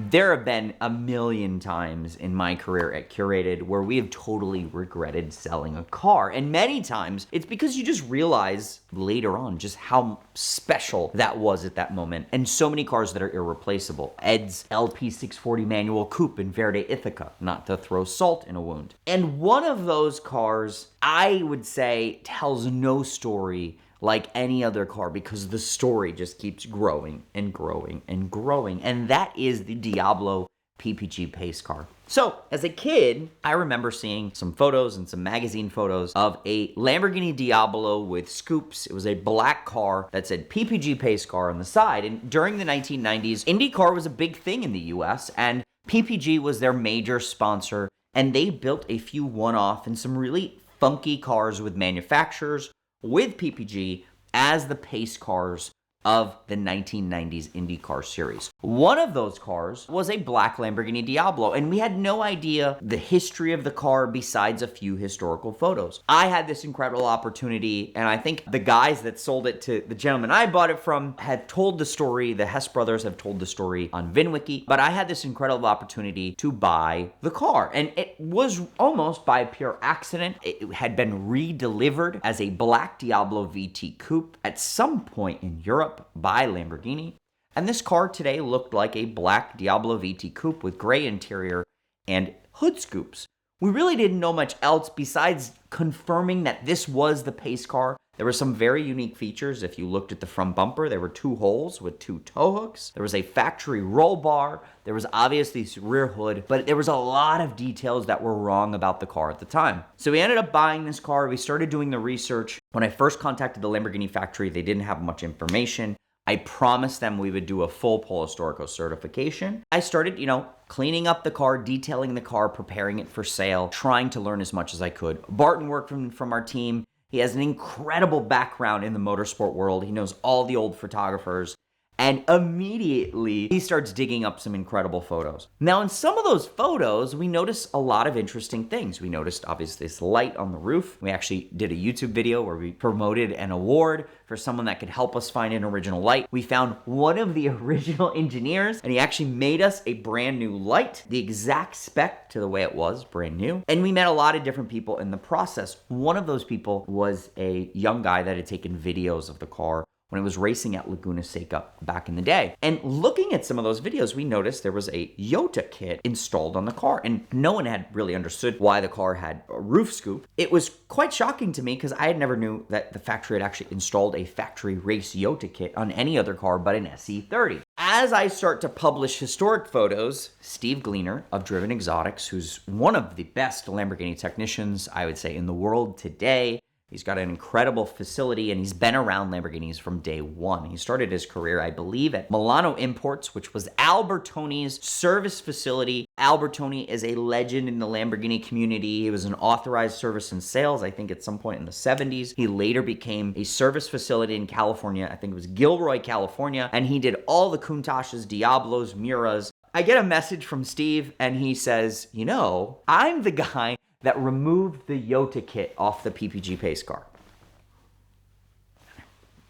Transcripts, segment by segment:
There have been a million times in my career at Curated where we have totally regretted selling a car. And many times it's because you just realize later on just how special that was at that moment. And so many cars that are irreplaceable. Ed's LP640 manual coupe in Verde Ithaca, not to throw salt in a wound. And one of those cars, I would say, tells no story like any other car because the story just keeps growing and growing and growing. And that is the Diablo PPG pace car. So, as a kid, I remember seeing some photos and some magazine photos of a Lamborghini Diablo with scoops. It was a black car that said PPG pace car on the side. And during the 1990s, IndyCar was a big thing in the US, and PPG was their major sponsor. And they built a few one-off and some really funky cars with manufacturers with PPG as the pace cars of the 1990s IndyCar series. One of those cars was a black Lamborghini Diablo, and we had no idea the history of the car besides a few historical photos. I had this incredible opportunity, and I think the guys that sold it to the gentleman I bought it from had told the story, the Hess brothers have told the story on VINwiki, but I had this incredible opportunity to buy the car, and it was almost by pure accident. It had been re-delivered as a black Diablo VT coupe at some point in Europe by Lamborghini. And this car today looked like a black Diablo VT coupe with gray interior and hood scoops. We really didn't know much else besides confirming that this was the pace car. There were some very unique features. If you looked at the front bumper, there were 2 holes with 2 tow hooks. There was a factory roll bar. There was obviously this rear hood, but there was a lot of details that were wrong about the car at the time. So we ended up buying this car. We started doing the research. When I first contacted the Lamborghini factory, they didn't have much information. I promised them we would do a full Polo Storico certification. I started, cleaning up the car, detailing the car, preparing it for sale, trying to learn as much as I could. Barton worked from our team. He has an incredible background in the motorsport world. He knows all the old photographers. And immediately, he starts digging up some incredible photos. Now, in some of those photos, we noticed a lot of interesting things. We noticed, obviously, this light on the roof. We actually did a YouTube video where we promoted an award for someone that could help us find an original light. We found one of the original engineers, and he actually made us a brand new light, the exact spec to the way it was, brand new. And we met a lot of different people in the process. One of those people was a young guy that had taken videos of the car when it was racing at Laguna Seca back in the day. And looking at some of those videos, we noticed there was a Yota kit installed on the car, and no one had really understood why the car had a roof scoop. It was quite shocking to me because I had never knew that the factory had actually installed a factory race Yota kit on any other car but an SE30. As I start to publish historic photos, Steve Gleaner of Driven Exotics, who's one of the best Lamborghini technicians, I would say, in the world today, he's got an incredible facility, and he's been around Lamborghinis from day one. He started his career, I believe, at Milano Imports, which was Albertoni's service facility. Albertoni is a legend in the Lamborghini community. He was an authorized service and sales, I think, at some point in the 70s. He later became a service facility in California. I think it was Gilroy, California, and he did all the Countach's, Diablos, Miras. I get a message from Steve, and he says, I'm the guy that removed the Yota kit off the PPG pace car.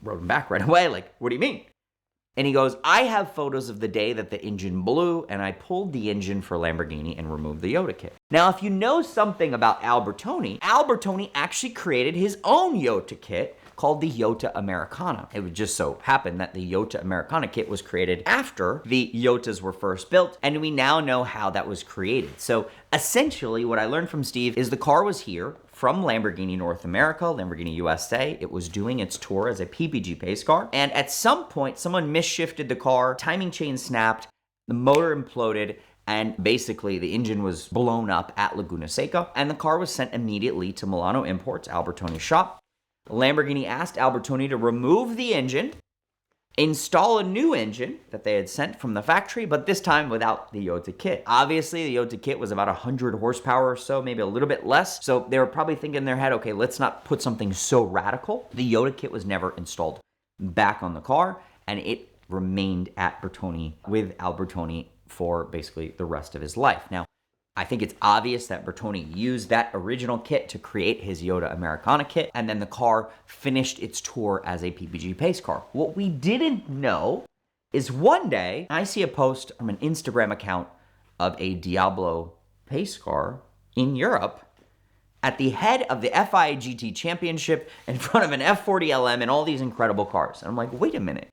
Wrote him back right away, like, what do you mean? And he goes, I have photos of the day that the engine blew, and I pulled the engine for Lamborghini and removed the Yota kit. Now, if you know something about Albertoni, Albertoni actually created his own Yota kit called the Yota Americana. It would just so happen that the Yota Americana kit was created after the Yotas were first built, and we now know how that was created. So essentially, what I learned from Steve is the car was here from Lamborghini North America, Lamborghini USA. It was doing its tour as a PPG pace car, and at some point, someone misshifted the car, timing chain snapped, the motor imploded, and basically the engine was blown up at Laguna Seca, and the car was sent immediately to Milano Imports, Albertoni's shop. Lamborghini asked Albertoni to remove the engine, install a new engine that they had sent from the factory, but this time without the Yota kit. Obviously, the Yota kit was about 100 horsepower or so, maybe a little bit less. So they were probably thinking in their head, okay, let's not put something so radical. The Yota kit was never installed back on the car, and it remained at Bertoni with Albertoni for basically the rest of his life. Now, I think it's obvious that Bertoni used that original kit to create his Yota Americana kit, and then the car finished its tour as a PPG pace car. What we didn't know is one day I see a post from an Instagram account of a Diablo pace car in Europe at the head of the FIA GT Championship in front of an F40 LM and all these incredible cars. And I'm like, wait a minute.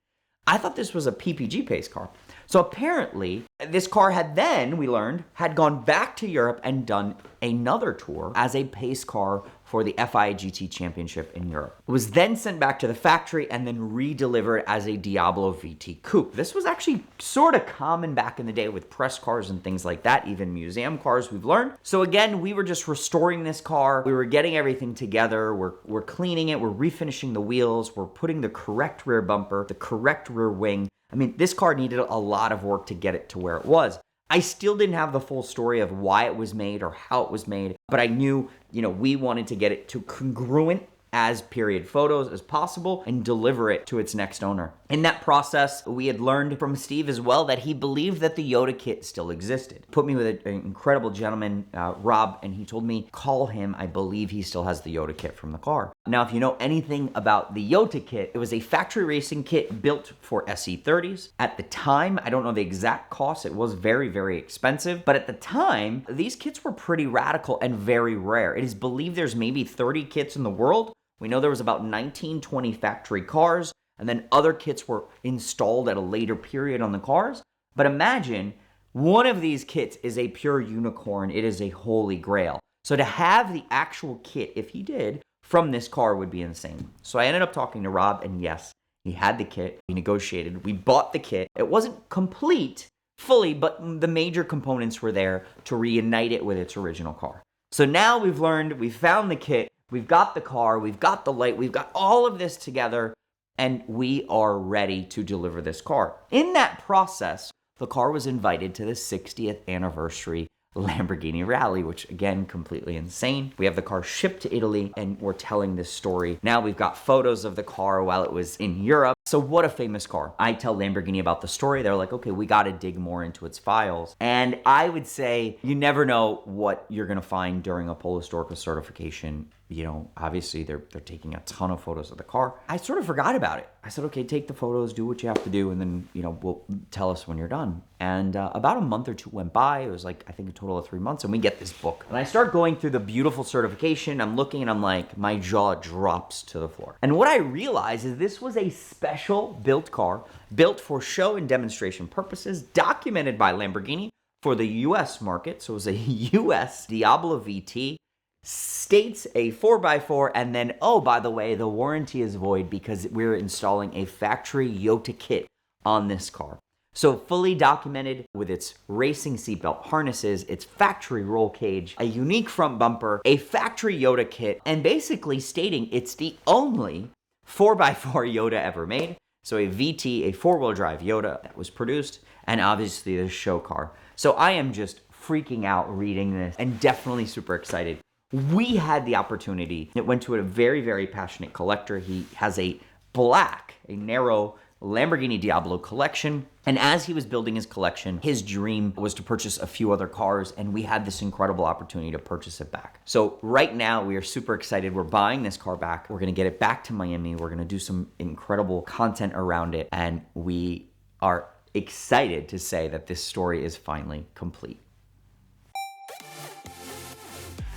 I thought this was a PPG pace car. So apparently, this car had then, we learned, had gone back to Europe and done another tour as a pace car for the FIA GT Championship in Europe. It was then sent back to the factory and then re-delivered as a Diablo VT Coupe. This was actually sort of common back in the day with press cars and things like that, even museum cars, we've learned. So again, we were just restoring this car. We were getting everything together. We're cleaning it. We're refinishing the wheels. We're putting the correct rear bumper, the correct rear wing. I mean, this car needed a lot of work to get it to where it was. I still didn't have the full story of why it was made or how it was made, but I knew, we wanted to get it to congruent as period photos as possible and deliver it to its next owner. In that process, we had learned from Steve as well that he believed that the Yota kit still existed. Put me with an incredible gentleman, Rob, and he told me, call him. I believe he still has the Yota kit from the car. Now, if you know anything about the Yota kit, it was a factory racing kit built for SE30s. At the time, I don't know the exact cost. It was very, very expensive. But at the time, these kits were pretty radical and very rare. It is believed there's maybe 30 kits in the world. We know there was about 1920 factory cars, and then other kits were installed at a later period on the cars. But imagine, one of these kits is a pure unicorn. It is a holy grail. So to have the actual kit, if he did, from this car would be insane. So I ended up talking to Rob, and yes, he had the kit. We negotiated. We bought the kit. It wasn't complete fully, but the major components were there to reunite it with its original car. So now we've learned, we found the kit, we've got the car, we've got the light, we've got all of this together, and we are ready to deliver this car. In that process, the car was invited to the 60th anniversary Lamborghini rally, which again, completely insane. We have the car shipped to Italy and we're telling this story. Now we've got photos of the car while it was in Europe. So what a famous car. I tell Lamborghini about the story. They're like, okay, we got to dig more into its files. And I would say you never know what you're going to find during a Polo Storica certification. Obviously they're taking a ton of photos of the car. I sort of forgot about it. I said, okay, take the photos, do what you have to do, and then, we'll tell us when you're done. And about a month or two went by. It was like, I think a total of 3 months, and we get this book. And I start going through the beautiful certification. I'm looking and I'm like, my jaw drops to the floor. And what I realize is this was a special built car, built for show and demonstration purposes, documented by Lamborghini for the US market. So it was a US Diablo VT. States a 4x4, and then, oh, by the way, the warranty is void because we're installing a factory Yota kit on this car. So fully documented with its racing seatbelt harnesses, its factory roll cage, a unique front bumper, a factory Yota kit, and basically stating it's the only 4x4 Yota ever made. So a VT, a four-wheel drive Yota that was produced, and obviously the show car. So I am just freaking out reading this and definitely super excited. We had the opportunity. It went to a very, very passionate collector. He has a narrow Lamborghini Diablo collection. And as he was building his collection, his dream was to purchase a few other cars, and we had this incredible opportunity to purchase it back. So right now, we are super excited. We're buying this car back. We're gonna get it back to Miami. We're gonna do some incredible content around it, and we are excited to say that this story is finally complete.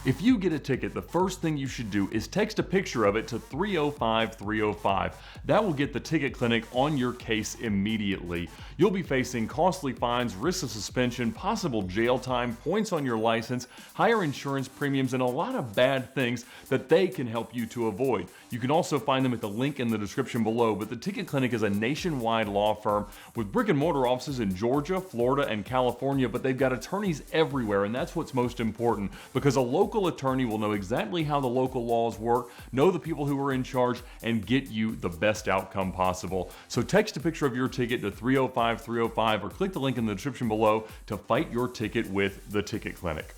If you get a ticket, the first thing you should do is text a picture of it to 305-305. That will get the ticket clinic on your case immediately. You'll be facing costly fines, risks of suspension, possible jail time, points on your license, higher insurance premiums, and a lot of bad things that they can help you to avoid. You can also find them at the link in the description below, but the Ticket Clinic is a nationwide law firm with brick and mortar offices in Georgia, Florida, and California, but they've got attorneys everywhere, and that's what's most important, because a local attorney will know exactly how the local laws work, know the people who are in charge, and get you the best outcome possible. So text a picture of your ticket to 305-305 or click the link in the description below to fight your ticket with the Ticket Clinic.